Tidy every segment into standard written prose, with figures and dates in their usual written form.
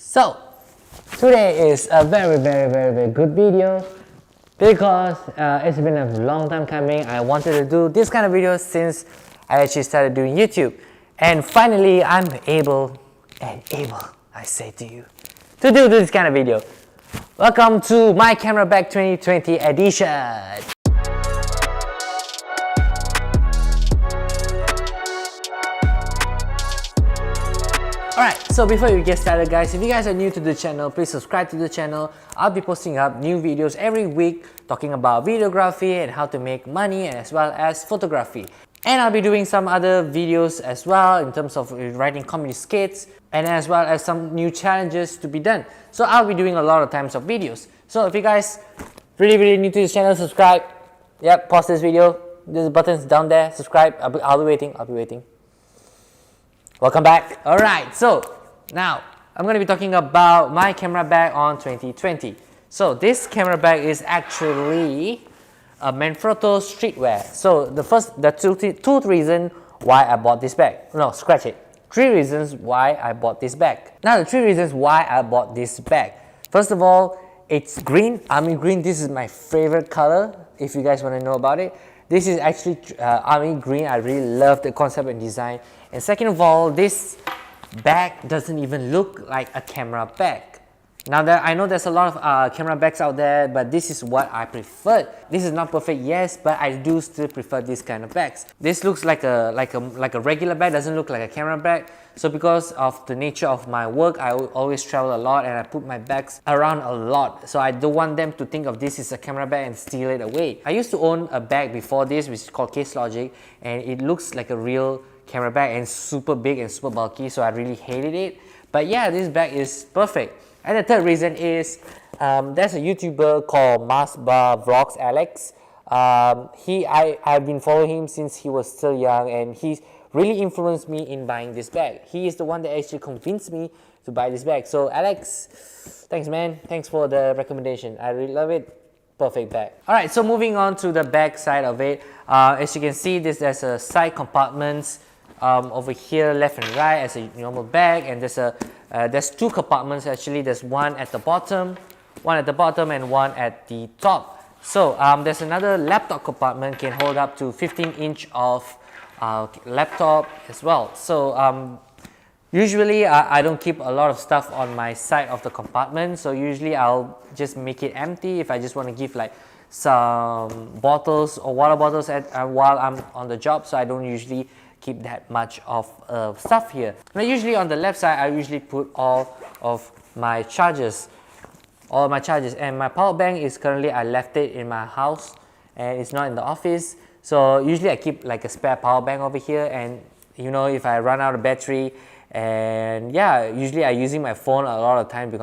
So today is a very good video because it's been a long time coming. I wanted to do this kind of videos since I actually started doing YouTube, and finally I'm able, I say to you, to do this kind of video. Welcome to my camera bag 2020 edition. Alright, so before we get started guys, if you guys are new to the channel, please subscribe to the channel. I'll be posting up new videos every week talking about videography and how to make money, as well as photography. And I'll be doing some other videos as well in terms of writing comedy skits, and as well as some new challenges to be done. So I'll be doing a lot of times of videos. So if you guys really new to this channel, subscribe. Yep, pause this video. There's buttons down there. Subscribe. I'll be waiting. Welcome back. Alright, so now I'm going to be talking about my camera bag on 2020. So this camera bag is actually a Manfrotto streetwear. So the two reasons why I bought this bag. No, scratch it. 3 reasons why I bought this bag. Now the 3 reasons why I bought this bag. First of all, it's green, army green. This is my favorite color if you guys want to know about it. This is actually army green. I really love the concept and design. And second of all, this bag doesn't even look like a camera bag. Now I know there's a lot of camera bags out there, but this is what I prefer. This is not perfect, yes, but I do still prefer this kind of bags. This looks like a regular bag, doesn't look like a camera bag. So because of the nature of my work, I always travel a lot and I put my bags around a lot. So I don't want them to think of this as a camera bag and steal it away. I used to own a bag before this, which is called Case Logic, and it looks like a real camera bag and super big and super bulky, so I really hated it. But yeah, this bag is perfect. And the third reason is there's a YouTuber called Mars Bar Vlogs Alex. I've been following him since he was still young, and he's really influenced me in buying this bag. He is the one that actually convinced me to buy this bag. So Alex, thanks man, thanks for the recommendation. I really love it. Perfect bag. Alright, so moving on to the back side of it. As you can see, there's a side compartments over here, left and right, as a normal bag, and there's 2 compartments actually. There's one at the bottom, and one at the top. So there's another laptop compartment, can hold up to 15-inch of laptop as well. So usually I don't keep a lot of stuff on my side of the compartment, so usually I'll just make it empty if I just want to give like some bottles or water bottles while I'm on the job. So I don't usually keep that much of stuff here. Now usually on the left side, I usually put all of my chargers. And my power bank is currently, I left it in my house and it's not in the office. So usually I keep like a spare power bank over here, and you know, if I run out of battery, and yeah, usually I'm using my phone a lot of time because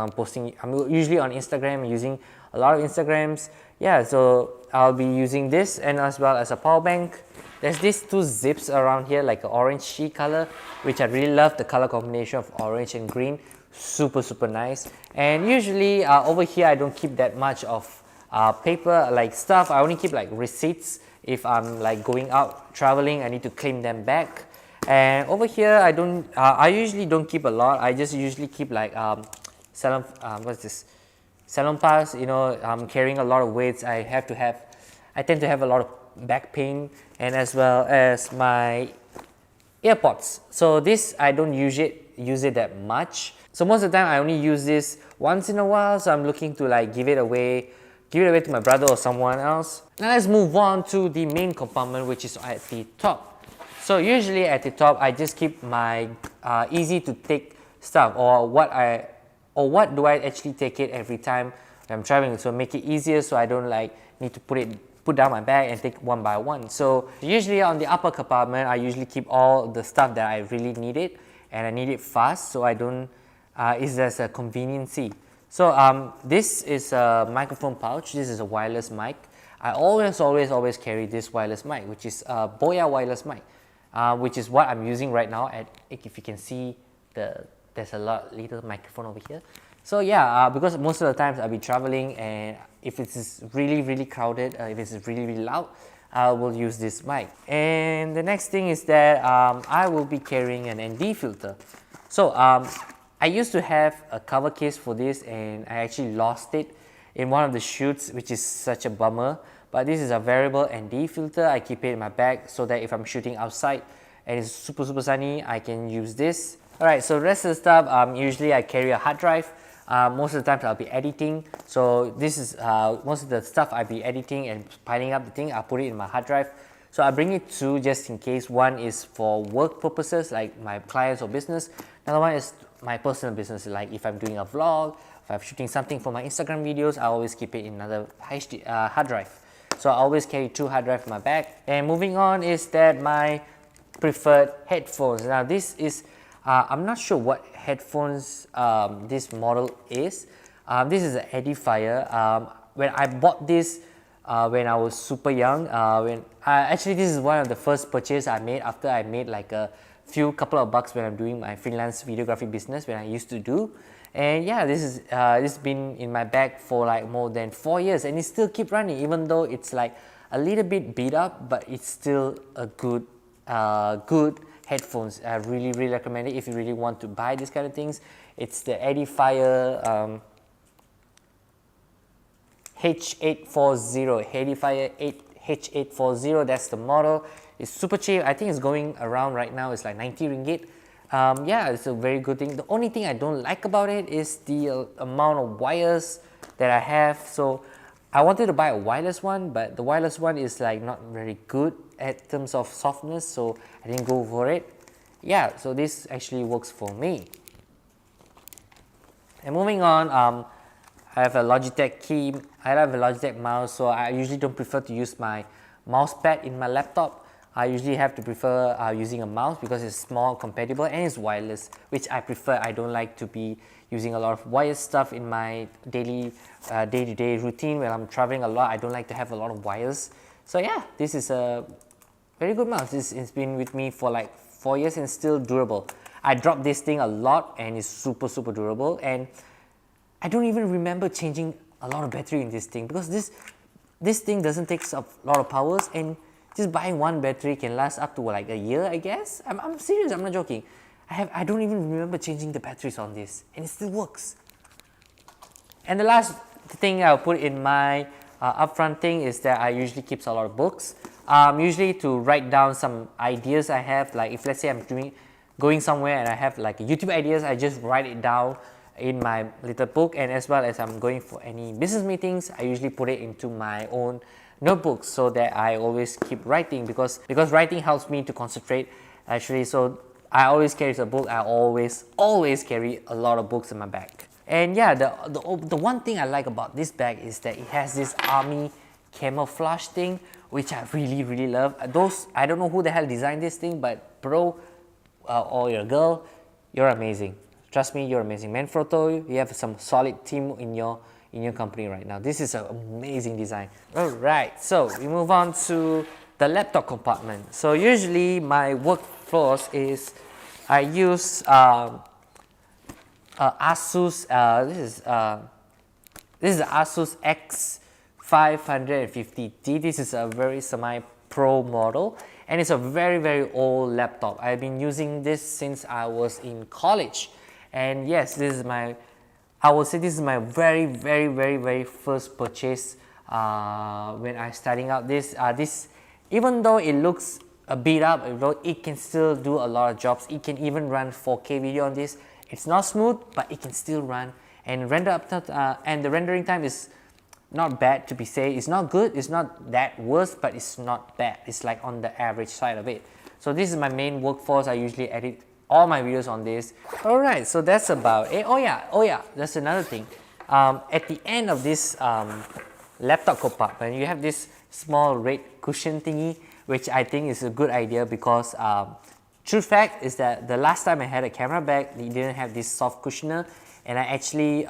I'm usually on Instagram, using a lot of Instagrams. Yeah, so I'll be using this, and as well as a power bank. There's these 2 zips around here, like an orangey color, which I really love the color combination of orange and green. Super nice. And usually over here I don't keep that much of paper like stuff. I only keep like receipts if I'm like going out traveling. I need to claim them back. And over here I usually don't keep a lot. I just usually keep like salon pass. You know, I'm carrying a lot of weights. I tend to have a lot of back pain, and as well as my AirPods. So this I don't use it that much. So most of the time I only use this once in a while, so I'm looking to like give it away to my brother or someone else. Now let's move on to the main compartment, which is at the top. So usually at the top I just keep my easy to take stuff, or what do I actually take it every time I'm traveling, so make it easier so I don't like need to put down my bag and take one by one. So usually on the upper compartment I usually keep all the stuff that I really need it, and I need it fast, so I don't it's just a conveniency. So this is a microphone pouch. This is a wireless mic. I always carry this wireless mic, which is a Boya wireless mic, which is what I'm using right now. If you can see, there's a little microphone over here. So yeah, because most of the times I'll be traveling, and if it's really crowded, if it's really loud, I will use this mic. And the next thing is that I will be carrying an ND filter. So I used to have a cover case for this and I actually lost it in one of the shoots, which is such a bummer. But this is a variable ND filter. I keep it in my bag so that if I'm shooting outside and it's super sunny, I can use this. Alright, so the rest of the stuff, usually I carry a hard drive. Most of the times I'll be editing, so this is most of the stuff I'll be editing and piling up the thing. I'll put it in my hard drive. So I bring it two just in case. One is for work purposes, like my clients or business. Another one is my personal business, like if I'm doing a vlog, if I'm shooting something for my Instagram videos, I always keep it in another hard drive. So I always carry two hard drives in my bag. And moving on is that my preferred headphones. Now this is, I'm not sure what headphones this model is. This is an edifier. When I bought this when I was super young, actually this is one of the first purchases I made after I made like a couple of bucks when I'm doing my freelance videography business when I used to do. And yeah, this has been in my bag for like more than 4 years and it still keep running, even though it's like a little bit beat up, but it's still a good headphones. I really recommend it if you really want to buy these kind of things. It's the Edifier H840, Edifier H840, that's the model. It's super cheap. I think it's going around right now, it's like 90 ringgit. Yeah, it's a very good thing. The only thing I don't like about it is the amount of wires that I have. So I wanted to buy a wireless one, but the wireless one is like not very good at terms of softness, so I didn't go for it. Yeah, so this actually works for me. And moving on, I have a Logitech key. I have a Logitech mouse, so I usually don't prefer to use my mouse pad in my laptop. I usually have to prefer using a mouse because it's small, compatible, and it's wireless, which I prefer. I don't like to be using a lot of wired stuff in my daily day-to-day routine. When I'm traveling a lot, I don't like to have a lot of wires. So yeah, this is a very good mouse. It's been with me for like 4 years and still durable. I drop this thing a lot and it's super durable, and I don't even remember changing a lot of battery in this thing because this thing doesn't take up a lot of powers, and just buying one battery can last up to like a year, I guess. I'm serious, I'm not joking. I don't even remember changing the batteries on this and it still works. And the last thing I'll put in my upfront thing is that I usually keep a lot of books. Usually to write down some ideas I have, like if let's say I'm going somewhere and I have like YouTube ideas, I just write it down in my little book. And as well as I'm going for any business meetings, I usually put it into my own notebooks so that I always keep writing because writing helps me to concentrate actually. So I always carry a book. I always carry a lot of books in my bag. And yeah, the one thing I like about this bag is that it has this army camouflage thing, which I really love. I don't know who the hell designed this thing, but bro, or your girl, you're amazing. Trust me, you're amazing. Manfrotto, you have some solid team in your company right now. This is an amazing design. Alright, so we move on to the laptop compartment. So usually my workflows is I use Asus, this is the Asus X550T. This is a very semi-pro model and it's a very old laptop. I've been using this since I was in college, and yes, this is my, I would say this is my very first purchase when I starting out. This even though it looks a beat up, it can still do a lot of jobs. It can even run 4K video on this. It's not smooth, but it can still run and render up. And the rendering time is not bad to be said. It's not good. It's not that worse, but it's not bad. It's like on the average side of it. So this is my main workforce. I usually edit all my videos on this. Alright, so that's about it. Oh yeah, that's another thing. At the end of this laptop compartment, you have this small red cushion thingy, which I think is a good idea because true fact is that the last time I had a camera bag, it didn't have this soft cushioner, and I actually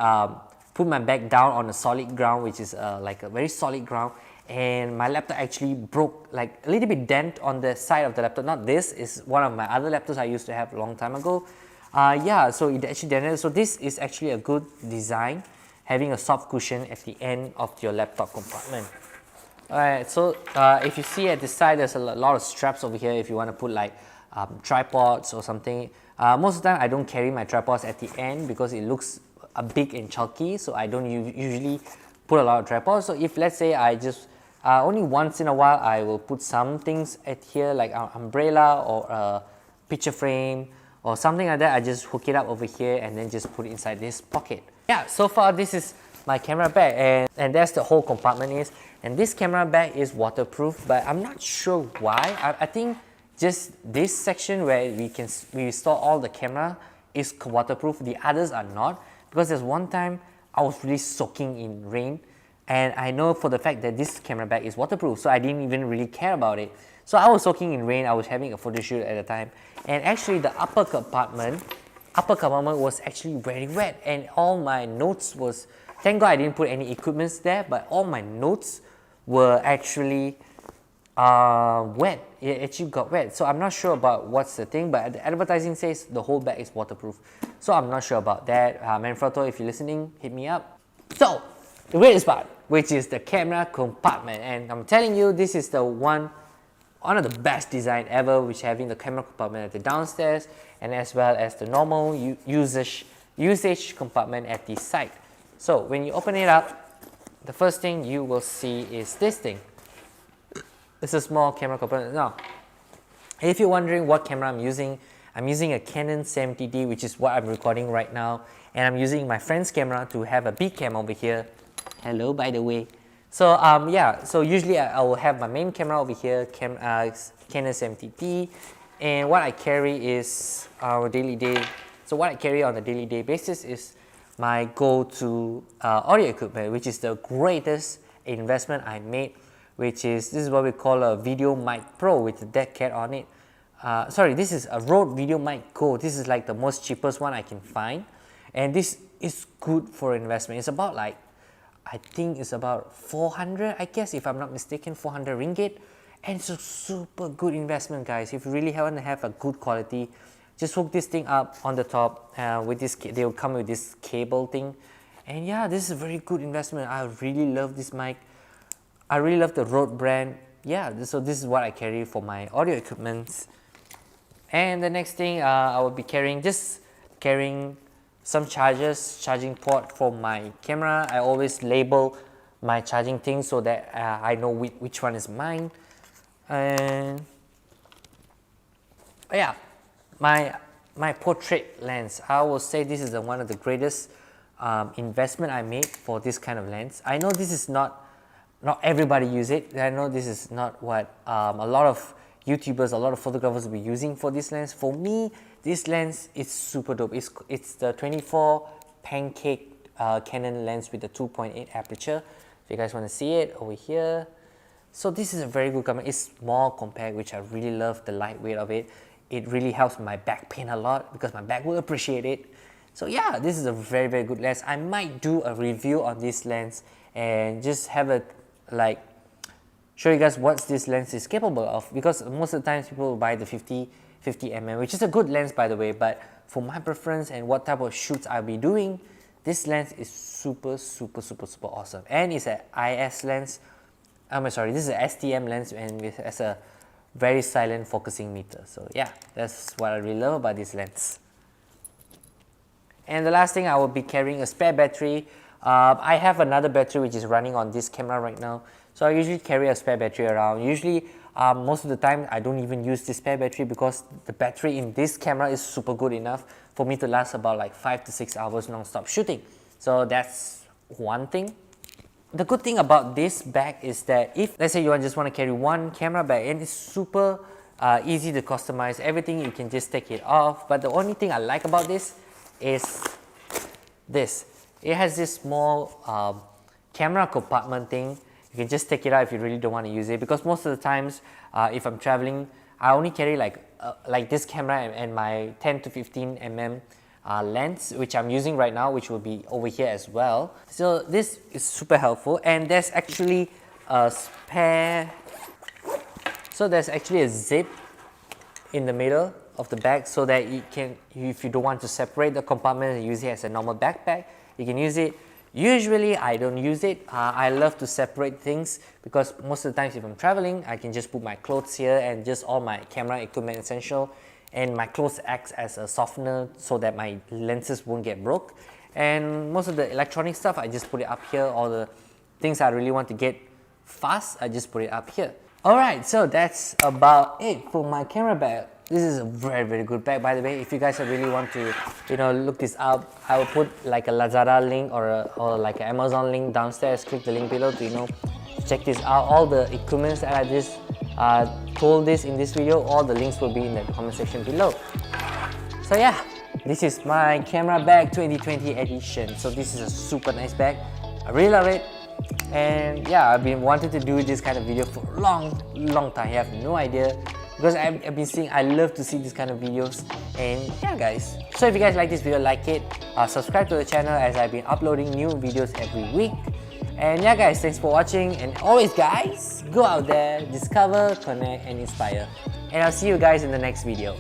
put my bag down on a solid ground, which is like a very solid ground, and my laptop actually broke, like a little bit dent on the side of the laptop. Not this, is one of my other laptops I used to have a long time ago. Yeah, so it actually dented. So this is actually a good design, having a soft cushion at the end of your laptop compartment. Alright, so if you see at the side, there's a lot of straps over here if you want to put like tripods or something. Most of the time I don't carry my tripods at the end because it looks big and chunky, so I don't usually put a lot of tripods. So if let's say I just only once in a while I will put some things at here like an umbrella or a picture frame or something like that. I just hook it up over here and then just put it inside this pocket. Yeah, so far this is my camera bag, and that's the whole compartment is. And this camera bag is waterproof, but I'm not sure why. I think just this section where we store all the camera is waterproof. The others are not, because there's one time I was really soaking in rain, and I know for the fact that this camera bag is waterproof, so I didn't even really care about it. So I was soaking in rain, I was having a photo shoot at the time, and actually the upper compartment was actually very wet, and all my notes was, thank God I didn't put any equipments there, but all my notes were actually wet. It actually got wet. So I'm not sure about what's the thing, but the advertising says the whole bag is waterproof. So I'm not sure about that. Manfrotto, if you're listening, hit me up. So the weirdest part, which is the camera compartment, and I'm telling you, this is the one of the best design ever, which having the camera compartment at the downstairs and as well as the normal usage compartment at the side. So when you open it up, the first thing you will see is this thing. It's a small camera compartment. Now, if you're wondering what camera I'm using a Canon 70D, which is what I'm recording right now, and I'm using my friend's camera to have a big cam over here. Hello, by the way. So yeah, so usually I will have my main camera over here, Canon 70D, and what I carry is our daily day. So what I carry on a daily day basis is my go-to audio equipment, which is the greatest investment I made, which is, this is what we call a Video Mic Pro with a dead cat on it. Sorry, this is a Rode Video Mic Go. This is like the most cheapest one I can find, and this is good for investment. It's about like, I think it's about 400, I guess, if I'm not mistaken, 400 ringgit, and it's a super good investment, guys. If you really want to have a good quality, just hook this thing up on the top with this. They will come with this cable thing, and yeah, this is a very good investment. I really love this mic. I really love the Rode brand. Yeah, so this is what I carry for my audio equipment. And the next thing I will be carrying some charging port for my camera. I always label my charging things so that I know which one is mine. And yeah, my portrait lens. I will say this is one of the greatest investment I made for this kind of lens. I know this is not everybody use it. I know this is not what a lot of YouTubers, a lot of photographers will be using for this lens. For me, this lens is super dope. It's the 24 pancake Canon lens with the 2.8 aperture. If you guys want to see it over here. So this is a very good camera. It's small, compact, which I really love the lightweight of it. It really helps my back pain a lot because my back will appreciate it. So yeah, this is a very, very good lens. I might do a review on this lens and just have a show you guys what this lens is capable of, because most of the times people buy the 50mm, which is a good lens by the way, but for my preference and what type of shoots I'll be doing, this lens is super awesome. And it's an IS lens. Sorry, this is an STM lens, and it has a very silent focusing meter. So yeah, that's what I really love about this lens. And the last thing, I will be carrying a spare battery. I have another battery which is running on this camera right now, so I usually carry a spare battery around. Usually most of the time I don't even use this spare battery because the battery in this camera is super good enough for me to last about like 5 to 6 hours non-stop shooting. So that's one thing. The good thing about this bag is that if let's say you just want to carry one camera bag, and it's super easy to customize everything, you can just take it off. But the only thing I like about this is this. It has this small camera compartment thing. You can just take it out if you really don't want to use it, because most of the times if I'm traveling, I only carry like this camera and my 10 to 15mm lens, which I'm using right now, which will be over here as well. So this is super helpful, and there's actually a spare, so there's actually a zip in the middle of the bag so that you can, if you don't want to separate the compartment and use it as a normal backpack, you can use it. Usually I don't use it. I love to separate things because most of the times if I'm traveling, I can just put my clothes here and just all my camera equipment essential, and my clothes acts as a softener so that my lenses won't get broke. And most of the electronic stuff, I just put it up here. All the things I really want to get fast, I just put it up here. Alright, so that's about it for my camera bag. This is a very good bag, by the way. If you guys really want to, look this up, I will put like a Lazada link or like an Amazon link downstairs. Click the link below to check this out. All the equipments that I just told this in this video, all the links will be in the comment section below. So yeah, this is my camera bag 2020 edition. So this is a super nice bag. I really love it. And yeah, I've been wanting to do this kind of video for a long time. You have no idea, because I've been seeing, I love to see these kind of videos. And yeah guys, so if you guys like this video, like it, subscribe to the channel, as I've been uploading new videos every week. And yeah guys, thanks for watching, and always guys, go out there, discover, connect and inspire. And I'll see you guys in the next video.